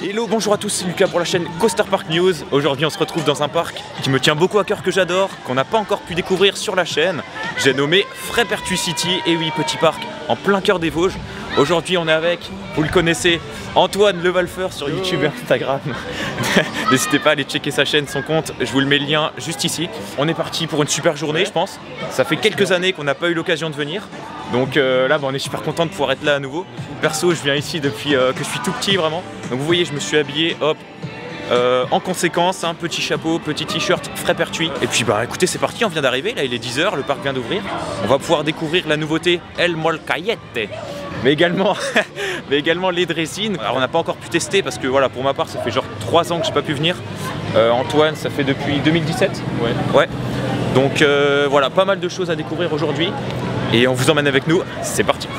Hello, bonjour à tous, c'est Lucas pour la chaîne Coaster Park News. Aujourd'hui on se retrouve dans un parc qui me tient beaucoup à cœur, que j'adore, qu'on n'a pas encore pu découvrir sur la chaîne. J'ai nommé Frépertuis City, et oui, petit parc en plein cœur des Vosges. Aujourd'hui on est avec, vous le connaissez, Antoine Levalfeur sur YouTube et Instagram. N'hésitez pas à aller checker sa chaîne, son compte, je vous le mets le lien juste ici. On est parti pour une super journée je pense. Ça fait quelques années qu'on n'a pas eu l'occasion de venir. Donc là on est super content de pouvoir être là à nouveau. Perso je viens ici depuis que je suis tout petit vraiment. Donc vous voyez je me suis habillé hop en conséquence, un petit chapeau, petit t-shirt Frépertuis. Et puis bah écoutez c'est parti, on vient d'arriver, là il est 10 h, le parc vient d'ouvrir. On va pouvoir découvrir la nouveauté El Molcajete. Mais également les dressines. Alors on n'a pas encore pu tester parce que voilà, pour ma part ça fait genre 3 ans que j'ai pas pu venir. Antoine ça fait depuis 2017. Ouais. Donc voilà, pas mal de choses à découvrir aujourd'hui. Et on vous emmène avec nous, c'est parti.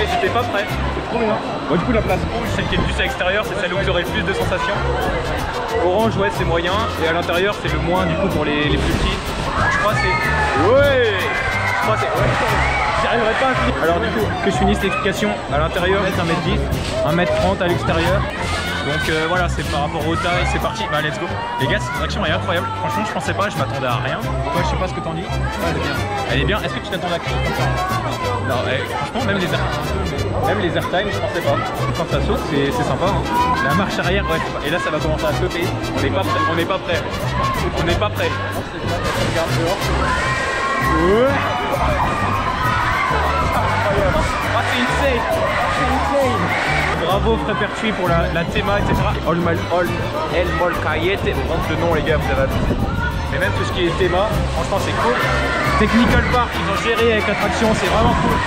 J'étais pas prêt, c'est trop bien. Bon, du coup la place rouge, celle qui est le plus à l'extérieur, c'est celle où vous aurez le plus de sensations. Orange, ouais, c'est moyen, et à l'intérieur c'est le moins du coup pour les plus petits. Je crois c'est... Ouais, je crois c'est... Ouais. J'y arriverai pas à finir. Alors du coup, que je finisse l'explication, à l'intérieur c'est 1m10, 1m30 à l'extérieur. Donc voilà, c'est par rapport aux tailles, c'est parti, bah let's go. Les gars, cette attraction est incroyable, franchement je pensais pas, je m'attendais à rien. Ouais, je sais pas ce que t'en dis. Ouais, elle est bien. Elle est bien, est-ce que tu t'attendais à quelque chose comme ça? Non, franchement même les airtime, je pensais pas. Quand ça saute, c'est sympa. Hein. La marche arrière, ouais, et là ça va commencer à sauter. On n'est pas prêt, on n'est pas prêt. On n'est pas prêt. Ouais. Ah, c'est insane. Bravo Frépertuis pour la théma, etc. El Molcajete, vraiment le nom les gars, vous avez abusé. Mais même tout ce qui est théma, franchement c'est cool. Technical Park, ils ont géré avec l'attraction, c'est vraiment cool.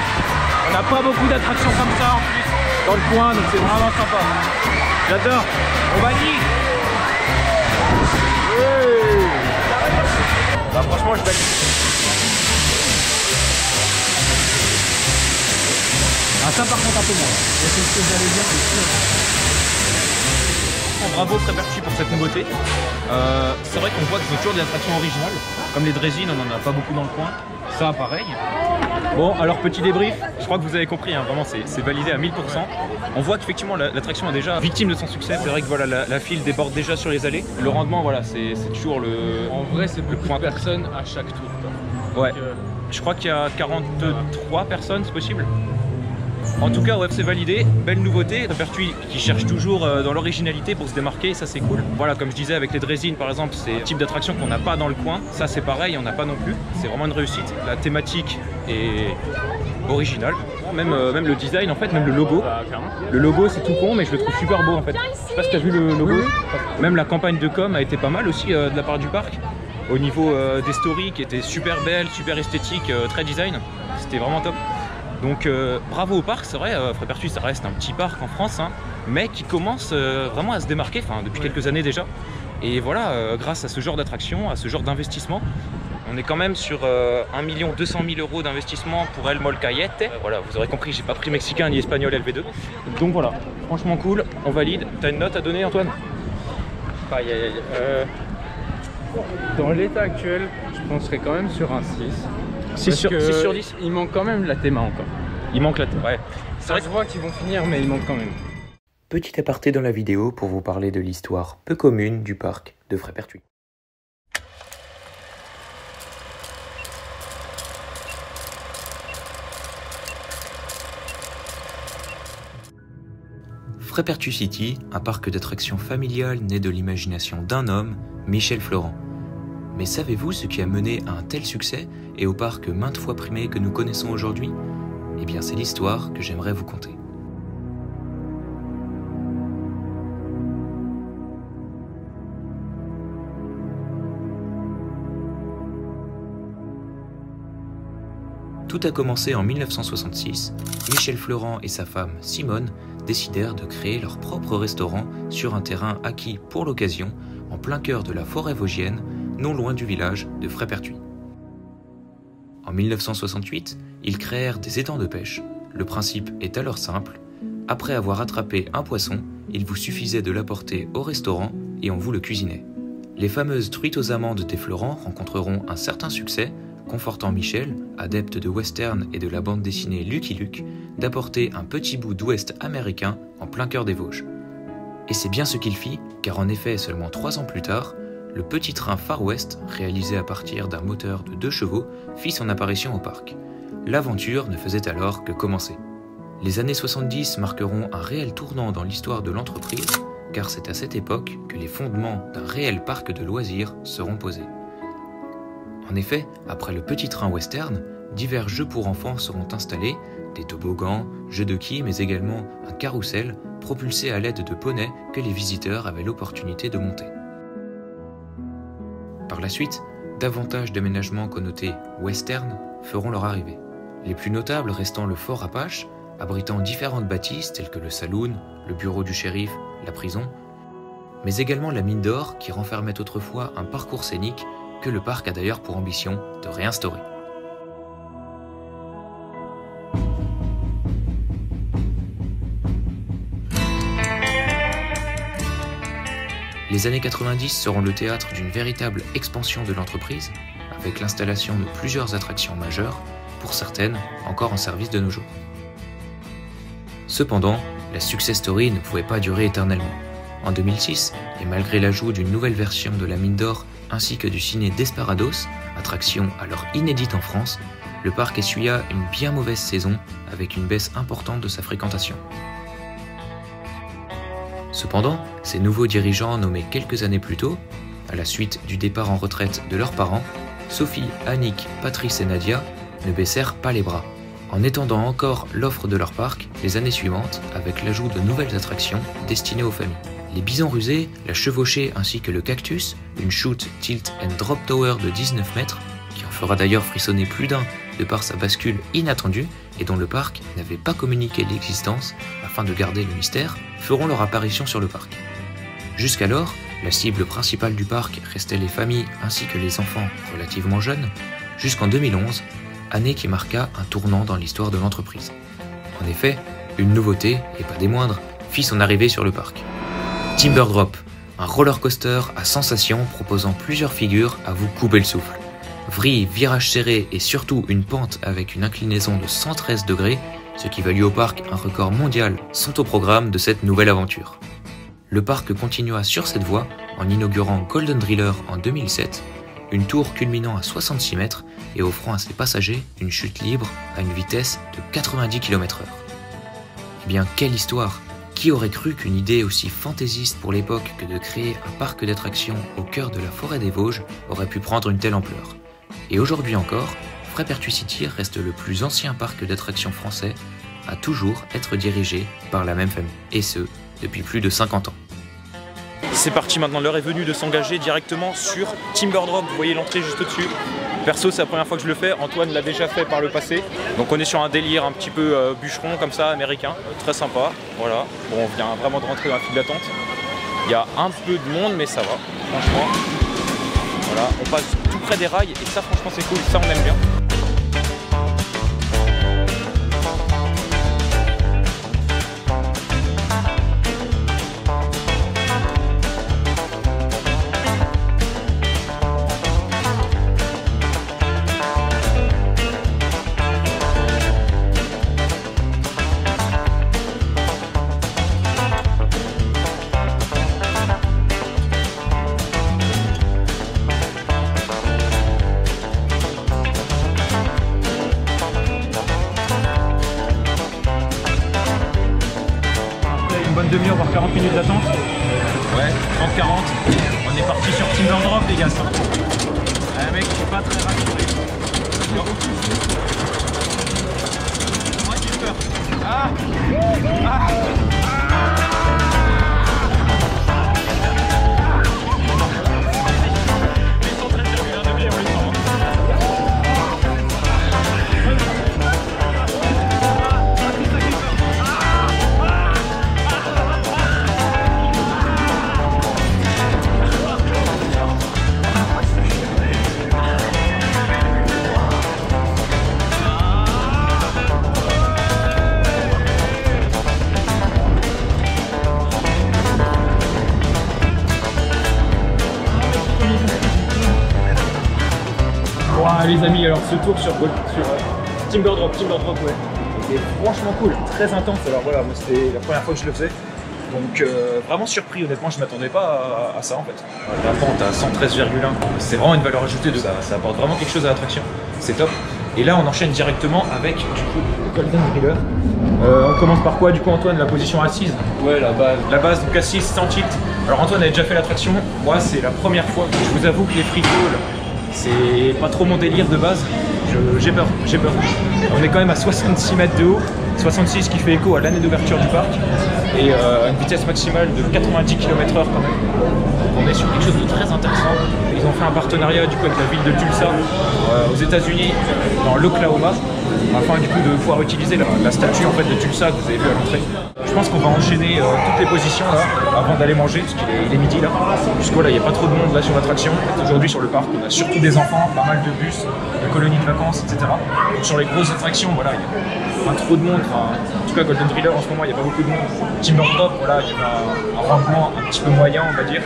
On n'a pas beaucoup d'attractions comme ça en plus dans le coin, donc c'est vraiment sympa. J'adore. On va dire. Bah franchement je valide. Ah ça par contre un peu moins. C'est ce que j'allais dire, c'est sûr. Bravo Frépertuis pour cette nouveauté. C'est vrai qu'on voit qu'ils ont toujours des attractions originales. Comme les dressines, on n'en a pas beaucoup dans le coin. Ça pareil. Bon alors petit débrief, je crois que vous avez compris, hein, vraiment c'est validé à 1000%. On voit qu'effectivement l'attraction est déjà victime de son succès. C'est vrai que voilà, la file déborde déjà sur les allées. Le rendement voilà, c'est toujours le... En vrai c'est beaucoup de personnes à chaque tour. Ouais, je crois qu'il y a 43 personnes, c'est possible. En tout cas, ouais, c'est validé, belle nouveauté. Frépertuis qui cherche toujours dans l'originalité pour se démarquer, ça c'est cool. Voilà, comme je disais avec les dressines par exemple, c'est un type d'attraction qu'on n'a pas dans le coin. Ça c'est pareil, on n'a pas non plus. C'est vraiment une réussite. La thématique est originale. Même le design en fait, même le logo. Le logo c'est tout con mais je le trouve super beau en fait. Je sais pas si t'as vu le logo. Même la campagne de com a été pas mal aussi de la part du parc. Au niveau des stories qui étaient super belles, super esthétiques, très design. C'était vraiment top. Donc bravo au parc, c'est vrai, Frépertuis ça reste un petit parc en France, hein, mais qui commence vraiment à se démarquer, depuis quelques années déjà. Et voilà, grâce à ce genre d'attraction, à ce genre d'investissement, on est quand même sur 1 200 000 € d'investissement pour El Molcayete. Voilà, vous aurez compris, j'ai pas pris mexicain ni espagnol LV2. Donc voilà, franchement cool, on valide. T'as une note à donner, Antoine? Aïe, aïe, aïe. Dans l'état actuel, je penserais quand même sur un 6. 6 sur 10. Il manque quand même la théma encore. Il manque la théma, ouais. C'est vrai que je vois qu'ils vont finir, mais il manque quand même. Petit aparté dans la vidéo pour vous parler de l'histoire peu commune du parc de Frépertuis. Frépertuis City, un parc d'attractions familial né de l'imagination d'un homme, Michel Florent. Mais savez-vous ce qui a mené à un tel succès et au parc maintes fois primé que nous connaissons aujourd'hui? Eh bien, c'est l'histoire que j'aimerais vous conter. Tout a commencé en 1966. Michel Florent et sa femme Simone décidèrent de créer leur propre restaurant sur un terrain acquis pour l'occasion en plein cœur de la forêt vosgienne, non loin du village de Frépertuis. En 1968, ils créèrent des étangs de pêche. Le principe est alors simple. Après avoir attrapé un poisson, il vous suffisait de l'apporter au restaurant et on vous le cuisinait. Les fameuses truites aux amandes des Florent rencontreront un certain succès, confortant Michel, adepte de western et de la bande dessinée Lucky Luke, d'apporter un petit bout d'ouest américain en plein cœur des Vosges. Et c'est bien ce qu'il fit, car en effet, seulement 3 ans plus tard, le petit train Far West, réalisé à partir d'un moteur de 2 chevaux, fit son apparition au parc. L'aventure ne faisait alors que commencer. Les années 70 marqueront un réel tournant dans l'histoire de l'entreprise, car c'est à cette époque que les fondements d'un réel parc de loisirs seront posés. En effet, après le petit train western, divers jeux pour enfants seront installés, des toboggans, jeux de quilles, mais également un carrousel propulsé à l'aide de poneys que les visiteurs avaient l'opportunité de monter. Par la suite, davantage d'aménagements connotés western feront leur arrivée. Les plus notables restant le Fort Apache, abritant différentes bâtisses telles que le saloon, le bureau du shérif, la prison, mais également la mine d'or qui renfermait autrefois un parcours scénique que le parc a d'ailleurs pour ambition de réinstaurer. Les années 90 seront le théâtre d'une véritable expansion de l'entreprise, avec l'installation de plusieurs attractions majeures, pour certaines encore en service de nos jours. Cependant, la success story ne pouvait pas durer éternellement. En 2006, et malgré l'ajout d'une nouvelle version de la mine d'or ainsi que du ciné Desperados, attraction alors inédite en France, le parc essuya une bien mauvaise saison avec une baisse importante de sa fréquentation. Cependant, ces nouveaux dirigeants nommés quelques années plus tôt, à la suite du départ en retraite de leurs parents, Sophie, Annick, Patrice et Nadia, ne baissèrent pas les bras, en étendant encore l'offre de leur parc les années suivantes avec l'ajout de nouvelles attractions destinées aux familles. Les bisons rusés, la chevauchée ainsi que le cactus, une shoot, tilt and drop tower de 19 mètres, qui en fera d'ailleurs frissonner plus d'un de par sa bascule inattendue et dont le parc n'avait pas communiqué l'existence afin de garder le mystère, feront leur apparition sur le parc. Jusqu'alors, la cible principale du parc restait les familles ainsi que les enfants relativement jeunes, jusqu'en 2011, année qui marqua un tournant dans l'histoire de l'entreprise. En effet, une nouveauté, et pas des moindres, fit son arrivée sur le parc. Timber Drop, un roller coaster à sensations proposant plusieurs figures à vous couper le souffle. Vrille, virage serré et surtout une pente avec une inclinaison de 113 degrés, ce qui valut au parc un record mondial, sont au programme de cette nouvelle aventure. Le parc continua sur cette voie en inaugurant Golden Driller en 2007, une tour culminant à 66 mètres et offrant à ses passagers une chute libre à une vitesse de 90 km/h. Eh bien, quelle histoire! Qui aurait cru qu'une idée aussi fantaisiste pour l'époque que de créer un parc d'attractions au cœur de la forêt des Vosges aurait pu prendre une telle ampleur? Et aujourd'hui encore, Frépertuis City reste le plus ancien parc d'attractions français à toujours être dirigé par la même famille, et ce, depuis plus de 50 ans. C'est parti maintenant, l'heure est venue de s'engager directement sur Timber Drop. Vous voyez l'entrée juste au-dessus. Perso, c'est la première fois que je le fais. Antoine l'a déjà fait par le passé. Donc on est sur un délire un petit peu bûcheron comme ça, américain. Très sympa. Voilà. Bon, on vient vraiment de rentrer dans la file d'attente. Il y a un peu de monde, mais ça va. Franchement. Voilà. On passe tout près des rails et ça, franchement, c'est cool. Ça, on aime bien. Demi-heure voire 40 minutes d'attente. Ouais, 30-40. On est parti sur Timber Drop les gars. Un mec, je suis pas très rassuré. Moi j'ai peur. Ah, ah. Les amis, alors ce tour sur Timber Drop, ouais, c'était franchement cool, très intense. Alors voilà, moi c'était la première fois que je le faisais, donc vraiment surpris, honnêtement, je m'attendais pas à ça en fait. La pente à 113,1, c'est vraiment une valeur ajoutée de ça, ça apporte vraiment quelque chose à l'attraction, c'est top. Et là on enchaîne directement avec du coup le Golden Driller. On commence par quoi du coup Antoine? La position assise? Ouais, la base. La base, donc assise sans tilt. Alors Antoine a déjà fait l'attraction, moi c'est la première fois. Je vous avoue que les free fall, c'est pas trop mon délire de base, j'ai peur. On est quand même à 66 mètres de haut, 66 qui fait écho à l'année d'ouverture du parc, et une vitesse maximale de 90 km/h quand même. Donc on est sur quelque chose de très intéressant. Ils ont fait un partenariat du coup avec la ville de Tulsa aux États-Unis, dans l'Oklahoma, afin du coup de pouvoir utiliser la statue en fait de Tulsa que vous avez vu à l'entrée. Je pense qu'on va enchaîner toutes les positions là avant d'aller manger, parce qu'il est midi là. Jusqu'au là, il n'y a pas trop de monde là sur l'attraction. Aujourd'hui sur le parc, on a surtout des enfants, pas mal de bus, de colonies de vacances, etc. Donc sur les grosses attractions, voilà, il n'y a pas trop de monde. Enfin, en tout cas, Golden Driller en ce moment, il n'y a pas beaucoup de monde. Timber Drop, voilà, il y a un rendement un petit peu moyen, on va dire.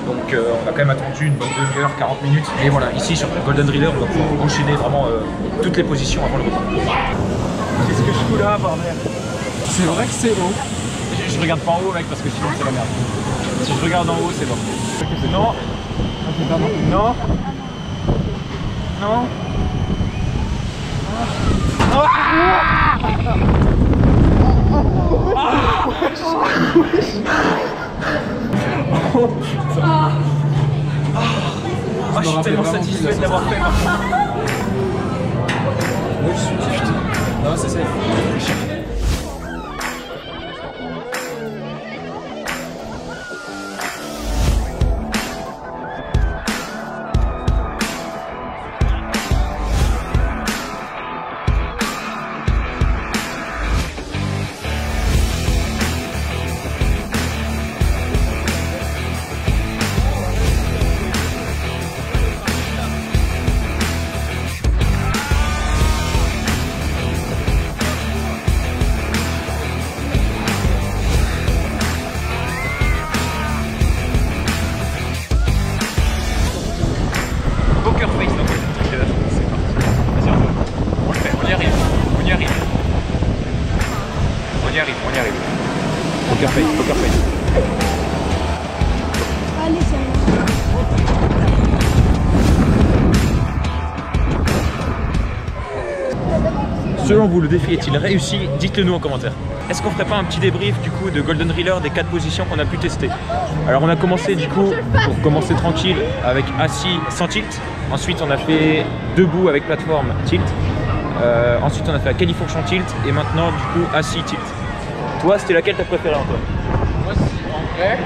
Donc on a quand même attendu une bonne demi-heure, 40 minutes. Et voilà, ici sur le Golden Driller, on va pouvoir enchaîner vraiment toutes les positions avant le repas. Qu'est-ce que je fous là, bordel? C'est vrai que c'est haut. Je regarde pas en haut, mec, parce que sinon c'est la merde. Si je regarde en haut, c'est bon. Non. Non. Non. Je suis tellement satisfait de l'avoir fait. Moi je suis kiffé. Non, c'est ça. Poker face, poker face. Allez, c'est Selon vous, le défi est-il réussi? Dites-le nous en commentaire. Est-ce qu'on ferait pas un petit débrief du coup de Golden Driller des 4 positions qu'on a pu tester? Alors on a commencé du coup, pour commencer tranquille, avec assis sans tilt. Ensuite on a fait debout avec plateforme tilt. Ensuite on a fait à califourchon tilt et maintenant du coup assis tilt. Toi c'était laquelle t'as préféré Antoine? Moi en vrai,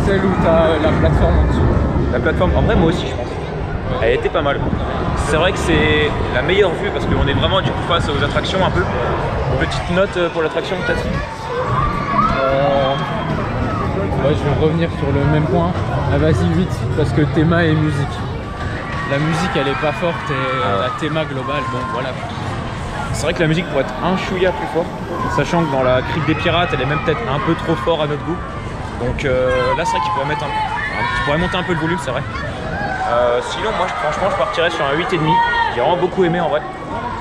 celle où t'as la plateforme en dessous. La plateforme, en vrai moi aussi je pense. Elle était pas mal. C'est vrai que c'est la meilleure vue parce qu'on est vraiment du coup face aux attractions un peu. Petite note pour l'attraction peut-être. Ouais, je vais revenir sur le même point. Ah, vas-y 8 parce que théma et musique. La musique elle est pas forte et la théma globale, bon voilà. C'est vrai que la musique pourrait être un chouïa plus fort, sachant que dans la Crique des Pirates elle est même peut-être un peu trop fort à notre goût. Donc là c'est vrai qu'il pourrait mettre tu pourrais monter un peu le volume, c'est vrai. Sinon moi franchement je partirais sur un 8,5. J'ai vraiment beaucoup aimé en vrai.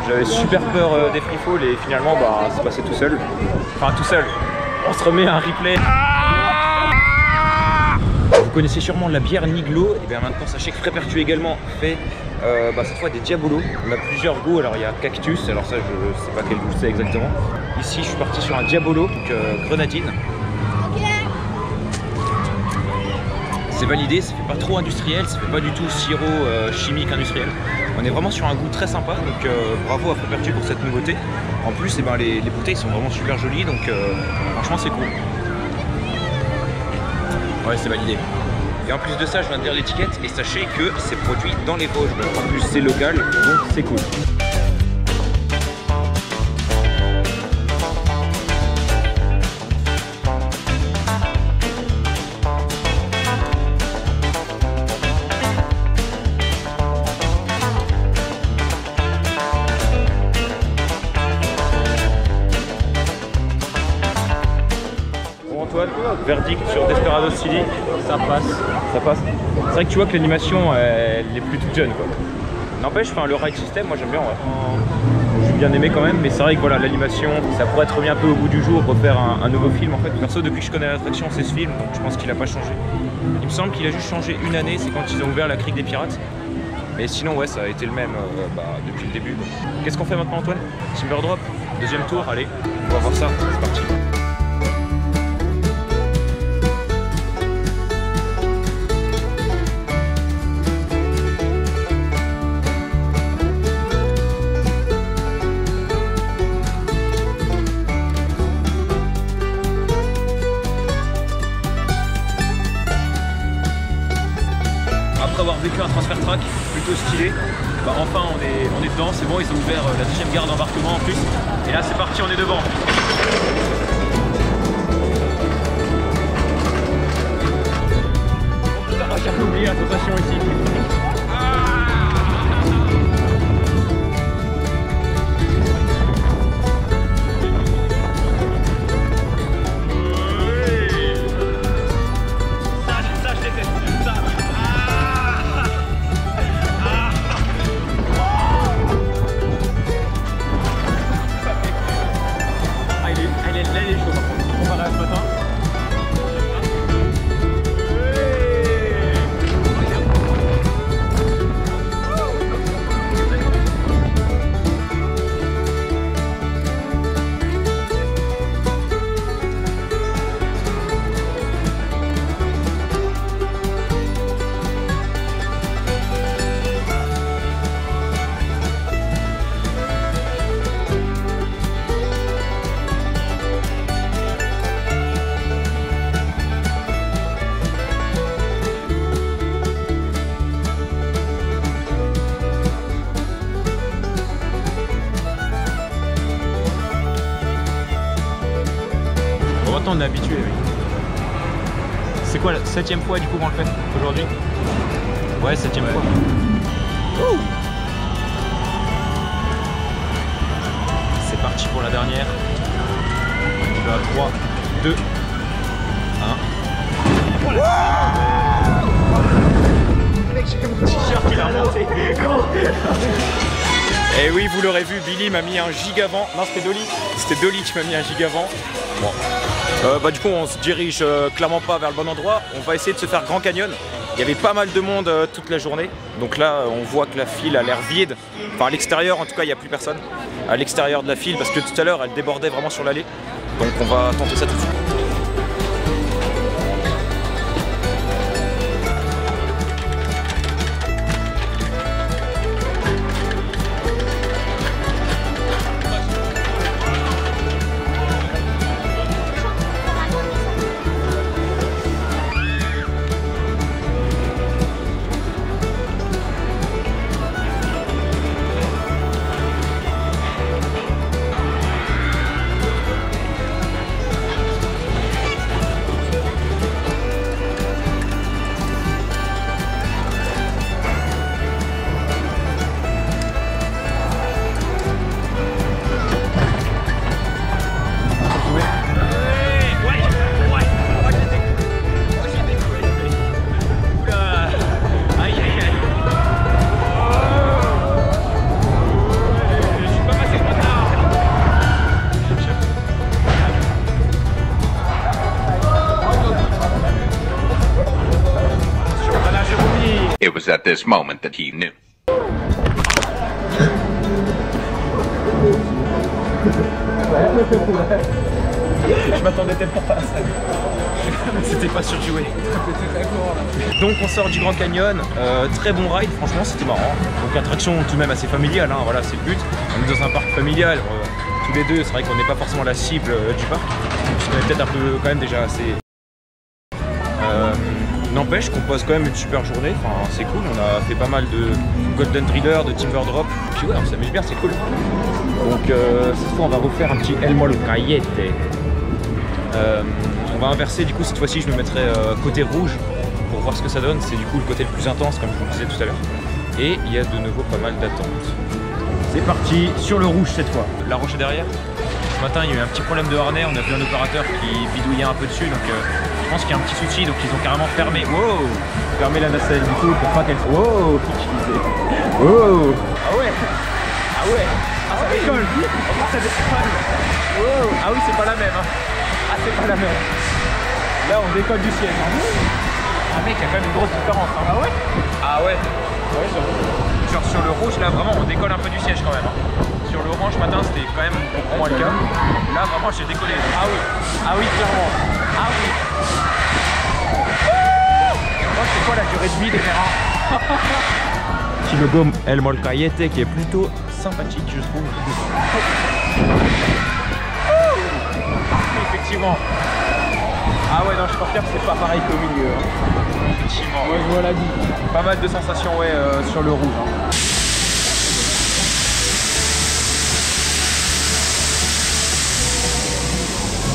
J'avais super peur des free fall et finalement bah c'est passé tout seul. Enfin tout seul. On se remet à un replay. Vous connaissez sûrement la bière Niglo, et bien maintenant sachez que Frépertu également fait cette fois des Diabolos. On a plusieurs goûts, alors il y a cactus, alors ça je sais pas quel goût c'est exactement. Ici je suis parti sur un Diabolo, donc grenadine. C'est validé, ça fait pas trop industriel, ça fait pas du tout sirop chimique industriel. On est vraiment sur un goût très sympa, donc bravo à Frépertu pour cette nouveauté. En plus les bouteilles sont vraiment super jolies, donc franchement c'est cool. Ouais, c'est validé. Et en plus de ça, je viens de lire l'étiquette et sachez que c'est produit dans les Vosges. En plus, c'est local, donc c'est cool. Verdict sur Desperados City. Ça passe. Ça passe. C'est vrai que tu vois que l'animation elle est plus toute jeune quoi. N'empêche, le ride system, moi j'aime bien. J'ai bien aimé quand même, mais c'est vrai que voilà, l'animation, ça pourrait être remis un peu au bout du jour, refaire un nouveau film en fait. Perso, depuis que je connais l'attraction, c'est ce film, donc je pense qu'il a pas changé. Il me semble qu'il a juste changé une année, c'est quand ils ont ouvert la Crique des Pirates. Mais sinon, ouais, ça a été le même depuis le début. Qu'est-ce qu'on fait maintenant, Antoine? Timber Drop, deuxième tour, allez, on va voir ça, c'est parti. Après avoir vécu un transfert track plutôt stylé, enfin on est dedans, c'est bon, ils ont ouvert la deuxième gare d'embarquement en plus. Et là c'est parti, on est devant. J'avais oublié la sensation ici. On est habitué, oui. C'est quoi la 7e fois du coup qu'on le fait aujourd'hui? Ouais, 7e fois. Ouh. C'est parti pour la dernière. On va à 3, 2, 1. Mec, j'ai mon t-shirt qui l'a remonté. Et oui, vous l'aurez vu, Billy m'a mis un gigavent. Non, c'était Dolly. C'était Dolly qui m'a mis un gigavent. Bon. Du coup on se dirige clairement pas vers le bon endroit. On va essayer de se faire Grand Canyon. Il y avait pas mal de monde toute la journée. Donc là on voit que la file a l'air vide. Enfin à l'extérieur en tout cas il n'y a plus personne. À l'extérieur de la file parce que tout à l'heure elle débordait vraiment sur l'allée. Donc on va tenter ça tout de suite. It was at this moment that he knew. Je m'attendais tellement pas à ça. C'était pas surjoué. Donc on sort du Grand Canyon, très bon ride, franchement c'était marrant. Donc attraction tout de même assez familiale, hein, voilà c'est le but. On est dans un parc familial, tous les deux, c'est vrai qu'on n'est pas forcément la cible du parc. On est peut-être un peu quand même déjà assez... N'empêche qu'on passe quand même une super journée, enfin c'est cool, on a fait pas mal de Golden Driller, de Timber Drop, puis ouais on s'amuse bien, c'est cool. Donc cette fois on va refaire un petit El Molcajete. On va inverser, du coup cette fois-ci je me mettrai côté rouge pour voir ce que ça donne, c'est du coup le côté le plus intense comme je vous le disais tout à l'heure. Et il y a de nouveau pas mal d'attentes. C'est parti sur le rouge cette fois. La roche est derrière. Ce matin il y a eu un petit problème de harnais, on a vu un opérateur qui bidouillait un peu dessus, donc je pense qu'il y a un petit souci, donc ils ont carrément fermé. Wow, fermé la nacelle du coup pour pas qu'elle... Wow, wow. Ah ouais. Ah ouais. Ah ça décolle. Ça décolle. Wow. Ah oui c'est pas la même hein. Ah c'est pas la même. Là on décolle du siège. Ah mec, il y a quand même une grosse différence hein. Ah ouais. Ah ouais. Ouais genre sur le rouge là vraiment on décolle un peu du siège quand même hein. Sur l'orange ce matin c'était quand même pour moi le cas. Là vraiment j'ai décollé. Ah oui. Ah oui clairement. Ah oui. Moi c'est quoi la durée de vie des terrains? Petit logo El Molcajete qui est plutôt sympathique je trouve. Effectivement. Ah ouais non je confirme c'est pas pareil qu'au milieu. Hein. Effectivement. Ouais je vois la vie. Pas mal de sensations ouais sur le rouge. Hein.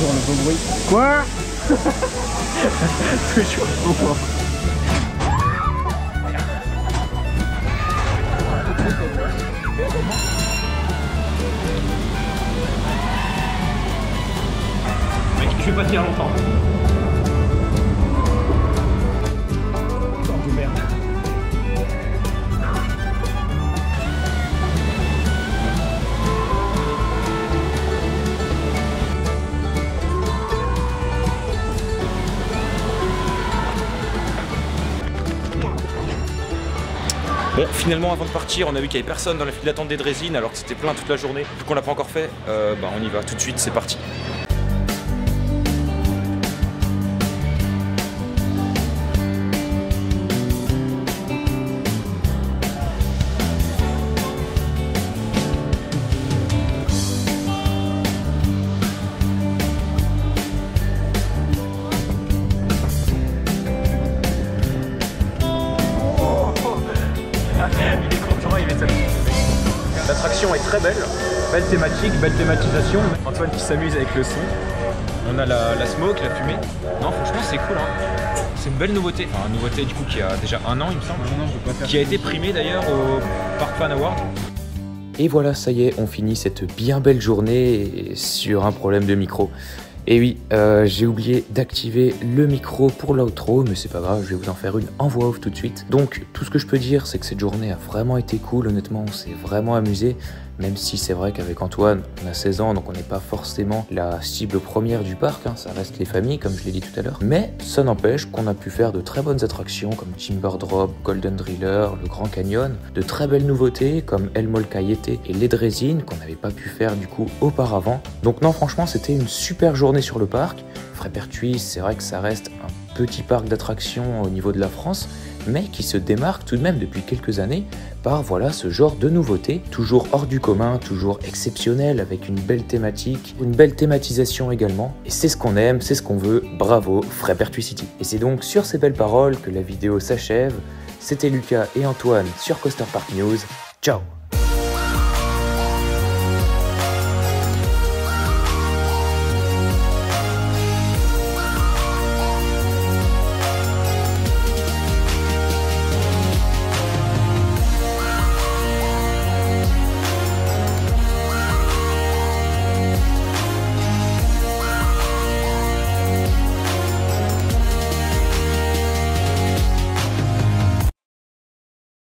Toujours le beau bruit. Quoi? Toujours beau bruit. Mec, je vais pas tenir longtemps. Oh de merde. Bon, finalement, avant de partir, on a vu qu'il n'y avait personne dans la file d'attente des drésines alors que c'était plein toute la journée. Vu qu'on l'a pas encore fait, on y va tout de suite, c'est parti. Il est content, il est satisfait. L'attraction est très belle, belle thématique, belle thématisation. Antoine qui s'amuse avec le son. On a la smoke, la fumée. Non franchement c'est cool hein. C'est une belle nouveauté, enfin une nouveauté du coup qui a déjà un an il me semble. Qui a été primée d'ailleurs au Park Fan Award. Et voilà, ça y est, on finit cette bien belle journée sur un problème de micro. Et oui, j'ai oublié d'activer le micro pour l'outro, mais c'est pas grave, je vais vous en faire une en voix off tout de suite. Donc, tout ce que je peux dire, c'est que cette journée a vraiment été cool, honnêtement, on s'est vraiment amusé. Même si c'est vrai qu'avec Antoine, on a 16 ans, donc on n'est pas forcément la cible première du parc, hein, ça reste les familles, comme je l'ai dit tout à l'heure. Mais ça n'empêche qu'on a pu faire de très bonnes attractions, comme Timber Drop, Golden Driller, le Grand Canyon, de très belles nouveautés, comme El Molcajete et les drésines, qu'on n'avait pas pu faire du coup auparavant. Donc non, franchement, c'était une super journée sur le parc. Frépertuis, c'est vrai que ça reste un petit parc d'attractions au niveau de la France, mais qui se démarque tout de même depuis quelques années par voilà ce genre de nouveautés, toujours hors du commun, toujours exceptionnel, avec une belle thématique, une belle thématisation également. Et c'est ce qu'on aime, c'est ce qu'on veut, bravo Frépertuis City. Et c'est donc sur ces belles paroles que la vidéo s'achève. C'était Lucas et Antoine sur Coaster Park News. Ciao!